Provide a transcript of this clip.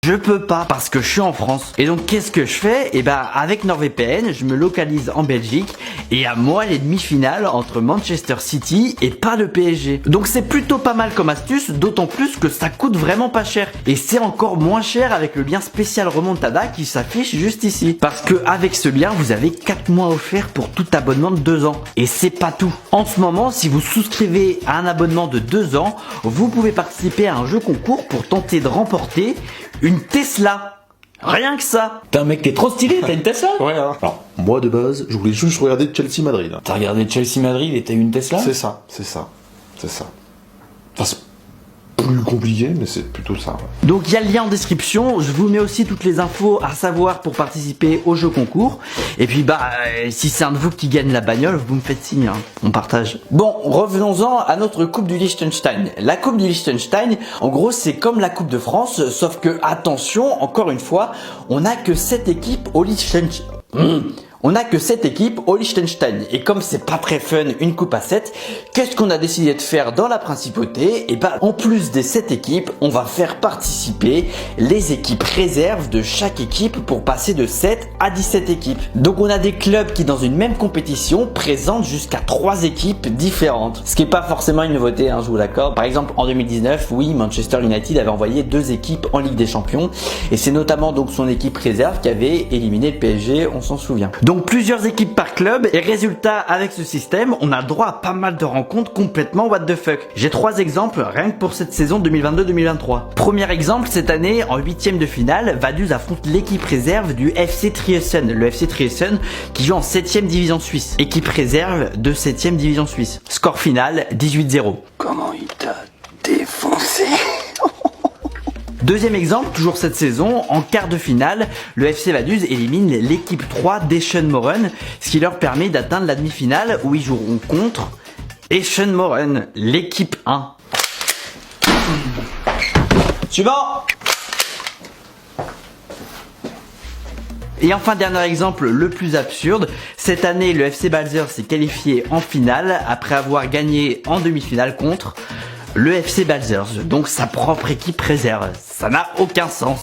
Je peux pas parce que je suis en France. Et donc qu'est-ce que je fais? Et bah avec NordVPN, je me localise en Belgique et à moi les demi-finales entre Manchester City et pas le PSG. Donc c'est plutôt pas mal comme astuce, d'autant plus que ça coûte vraiment pas cher. Et c'est encore moins cher avec le lien spécial Remontada qui s'affiche juste ici. Parce que avec ce lien, vous avez 4 mois offerts pour tout abonnement de 2 ans. Et c'est pas tout. En ce moment, si vous souscrivez à un abonnement de 2 ans, vous pouvez participer à un jeu concours pour tenter de remporter une Tesla. Rien que ça. T'es un mec qui est trop stylé, t'as une Tesla? Ouais, hein. Alors, moi de base, je voulais juste regarder Chelsea-Madrid. T'as regardé Chelsea-Madrid et t'as eu une Tesla? C'est ça. Enfin, c'est plus compliqué, mais c'est plutôt ça. Ouais. Donc il y a le lien en description, je vous mets aussi toutes les infos à savoir pour participer au jeu concours. Et puis si c'est un de vous qui gagne la bagnole, vous me faites signe, hein. On partage. Bon, revenons-en à notre coupe du Liechtenstein. La coupe du Liechtenstein, en gros c'est comme la coupe de France, sauf que attention, encore une fois, on n'a que 7 équipes au Liechtenstein. On n'a que 7 équipes au Liechtenstein et comme c'est pas très fun une coupe à 7, qu'est-ce qu'on a décidé de faire dans la principauté? Et en plus des 7 équipes, on va faire participer les équipes réserves de chaque équipe pour passer de 7 à 17 équipes. Donc on a des clubs qui dans une même compétition présentent jusqu'à 3 équipes différentes. Ce qui est pas forcément une nouveauté, hein, je vous l'accorde. Par exemple en 2019, oui, Manchester United avait envoyé 2 équipes en Ligue des Champions et c'est notamment donc son équipe réserve qui avait éliminé le PSG, on s'en souvient. Donc plusieurs équipes par club et résultat avec ce système, on a droit à pas mal de rencontres complètement what the fuck. J'ai 3 exemples rien que pour cette saison 2022-2023. Premier exemple, cette année en 8ème de finale, Vaduz affronte l'équipe réserve du FC Triesen, le FC Triesen qui joue en 7ème division suisse. Équipe réserve de 7ème division suisse. Score final 18-0. Comment il t'a défoncé? Deuxième exemple, toujours cette saison, en quart de finale, le FC Vaduz élimine l'équipe 3 d'Eschen-Moren, ce qui leur permet d'atteindre la demi-finale où ils joueront contre Eschen-Moren, l'équipe 1. Suivant! Et enfin, dernier exemple, le plus absurde. Cette année, le FC Balzer s'est qualifié en finale après avoir gagné en demi-finale contre le FC Balzers, donc sa propre équipe réserve. Ça n'a aucun sens.